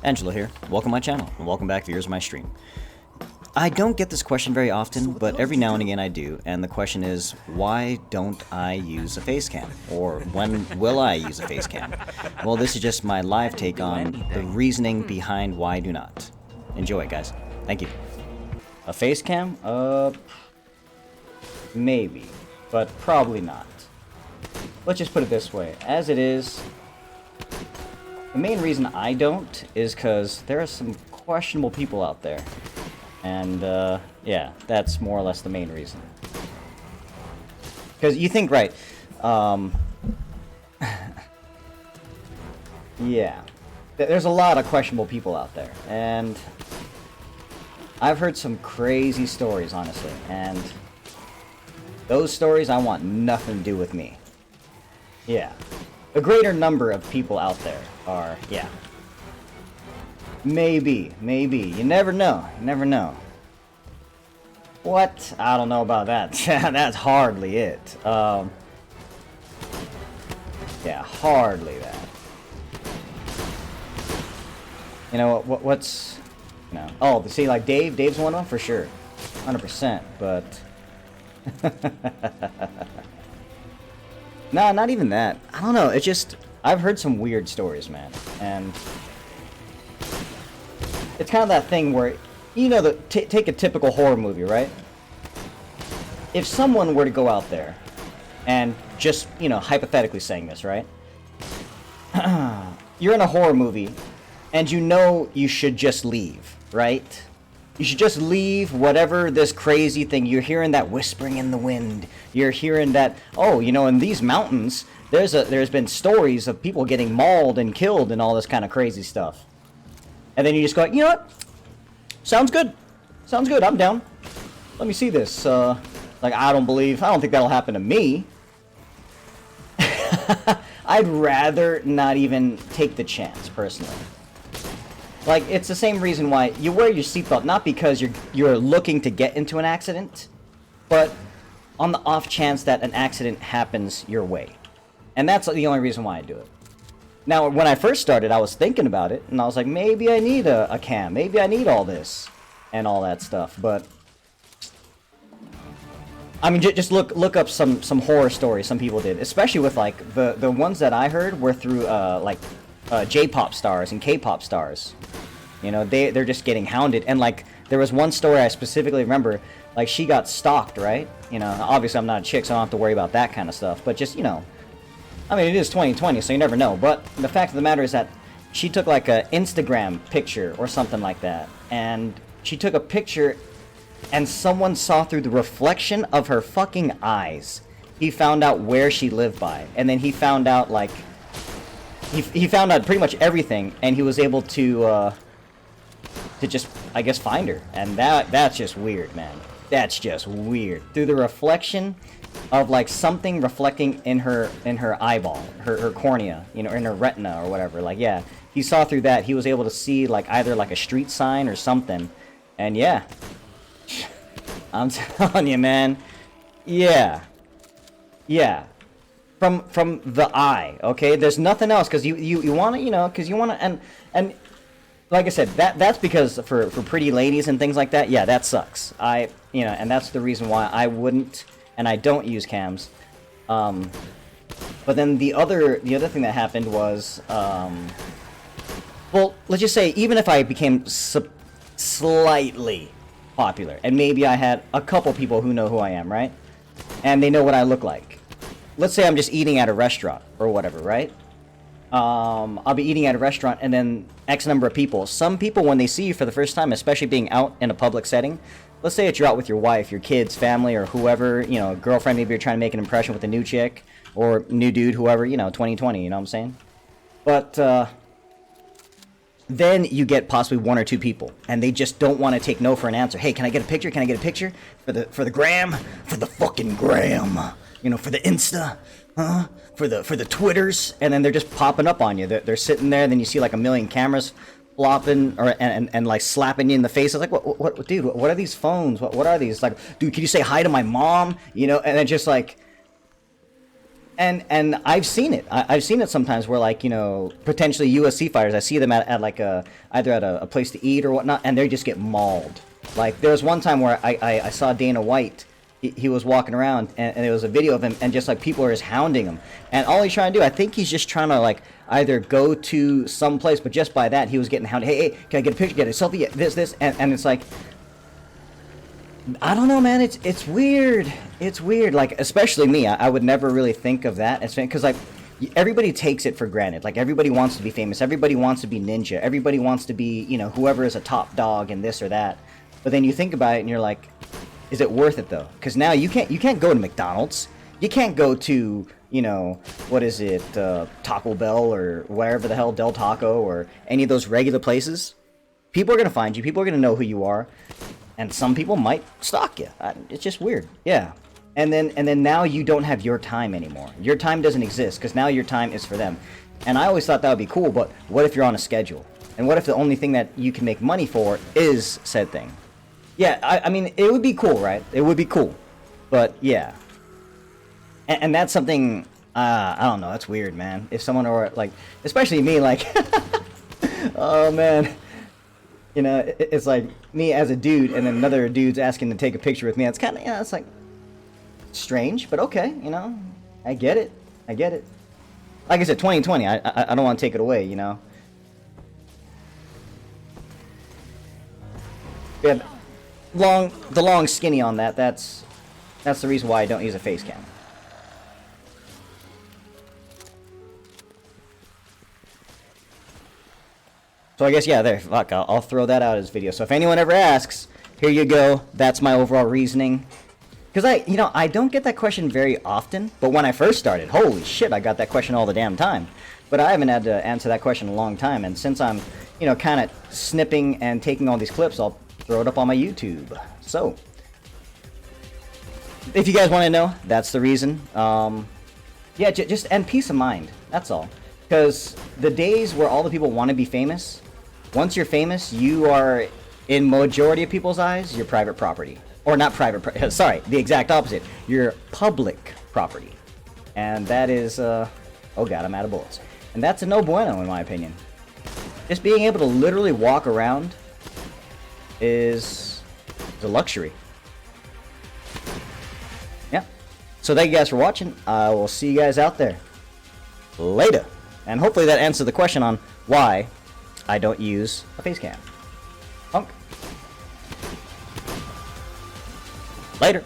Angelo here. Welcome to my channel, and welcome back viewers of my stream. I don't get this question very often, but every now and again I do, and the question is, why don't I use a face cam? Or when will I use a face cam? Well, this is just my live take on the reasoning behind why I do not. Enjoy it, guys. Thank you. A face cam? Maybe, but probably not. Let's just put it this way. As it is, the main reason I don't is because there are some questionable people out there. And, yeah, that's more or less the main reason. Because you think, right, yeah, there's a lot of questionable people out there, and I've heard some crazy stories, honestly, and those stories I want nothing to do with me. Yeah. A greater number of people out there are, yeah. Maybe. You never know. You never know. What? I don't know about that. That's hardly it. Yeah, hardly that. You know, what's... You know, oh, see, like Dave's one of them? For sure. 100%, but... Nah, not even that. I don't know, it's just... I've heard some weird stories, man, and... It's kind of that thing where, you know, take a typical horror movie, right? If someone were to go out there, and just, you know, hypothetically saying this, right? You're in a horror movie, and you know you should just leave, right? You should just leave whatever this crazy thing, you're hearing that whispering in the wind, you're hearing that, oh, you know, in these mountains, there's been stories of people getting mauled and killed and all this kind of crazy stuff. And then you just go, you know what? Sounds good. Sounds good. I'm down. Let me see this. Like, I don't think that'll happen to me. I'd rather not even take the chance, personally. Like, it's the same reason why you wear your seatbelt, not because you're looking to get into an accident, but on the off chance that an accident happens your way. And that's the only reason why I do it. Now, when I first started, I was thinking about it, and I was like, maybe I need a cam, maybe I need all this, and all that stuff, but... I mean, just look up some horror stories some people did, especially with, like, the ones that I heard were through, like, J-pop stars and K-pop stars. You know, they're just getting hounded, and, like, there was one story I specifically remember, like, she got stalked, right? You know, obviously I'm not a chick, so I don't have to worry about that kind of stuff, but just, you know... I mean, it is 2020, so you never know, but the fact of the matter is that she took, like, a Instagram picture or something like that, and she took a picture, and someone saw through the reflection of her fucking eyes. He found out where she lived by, and then he found out, like, he found out pretty much everything, and he was able to just, I guess, find her, and that's just weird, man. That's just weird. Through the reflection of, like, something reflecting in her eyeball, her cornea, you know, in her retina or whatever. Like, yeah, he saw through that. He was able to see, like, either like a street sign or something. And yeah, I'm telling you, man. Yeah, from the eye. Okay, there's nothing else, because you want to, you know, because you want to, and like I said, that's because for pretty ladies and things like that. Yeah, that sucks. You know, and that's the reason why I wouldn't. And I don't use cams. But then the other thing that happened was, well, let's just say, even if I became slightly popular, and maybe I had a couple people who know who I am, right? And they know what I look like. Let's say I'm just eating at a restaurant, or whatever, right? I'll be eating at a restaurant, and then X number of people. Some people, when they see you for the first time, especially being out in a public setting, let's say that you're out with your wife, your kids, family, or whoever, you know, girlfriend, maybe you're trying to make an impression with a new chick, or new dude, whoever, you know, 2020, you know what I'm saying? But, then you get possibly one or two people, and they just don't want to take no for an answer. Hey, can I get a picture? Can I get a picture? For the gram? For the fucking gram. You know, for the Insta? Huh? For the Twitters? And then they're just popping up on you. They're sitting there, and then you see like a million cameras flopping and like slapping you in the face. I was like, what dude, what are these phones? What are these? Like, dude, can you say hi to my mom? You know, and then just like, And I've seen it. I've seen it sometimes where, like, you know, potentially USC fighters, I see them at like either at a place to eat or whatnot, and they just get mauled. Like, there was one time where I saw Dana White. He was walking around, and there was a video of him, and just like people are just hounding him. And all he's trying to do, I think he's just trying to like either go to some place, but just by that, he was getting hounded. Hey, can I get a picture? Get a selfie? This, and it's like, I don't know, man. It's weird. It's weird. Like, especially me. I would never really think of that as because like everybody takes it for granted. Like, everybody wants to be famous. Everybody wants to be ninja. Everybody wants to be, you know, whoever is a top dog and this or that. But then you think about it and you're like, is it worth it though? Because now you can't go to McDonald's. You can't go to, you know, what is it, Taco Bell or wherever the hell, Del Taco or any of those regular places. People are gonna find you. People are gonna know who you are. And some people might stalk you. It's just weird. Yeah. And then now you don't have your time anymore. Your time doesn't exist because now your time is for them. And I always thought that would be cool, but what if you're on a schedule? And what if the only thing that you can make money for is said thing? Yeah, I mean, it would be cool, right? It would be cool. But yeah. And that's something, I don't know, that's weird, man. If someone were, like, especially me, like, oh man. You know, it's like me as a dude, and then another dude's asking to take a picture with me. It's kind of, you know, it's like strange, but okay, you know, I get it. I get it. Like I said, 2020. I don't want to take it away, you know. Yeah, the long skinny on that. That's the reason why I don't use a face cam. So I guess, yeah, there, fuck, I'll throw that out as video. So if anyone ever asks, here you go. That's my overall reasoning. Because I don't get that question very often. But when I first started, holy shit, I got that question all the damn time. But I haven't had to answer that question in a long time. And since I'm, you know, kind of snipping and taking all these clips, I'll throw it up on my YouTube. So, if you guys want to know, that's the reason. Yeah, just, and peace of mind. That's all. Because the days where all the people want to be famous, once you're famous, you are, in majority of people's eyes, you're private property. Or not private, sorry, the exact opposite. You're public property. And that is, oh god, I'm out of bullets. And that's a no bueno, in my opinion. Just being able to literally walk around is a luxury. Yeah. So thank you guys for watching. I will see you guys out there. Later. And hopefully that answered the question on why I don't use a face cam. Punk. Later.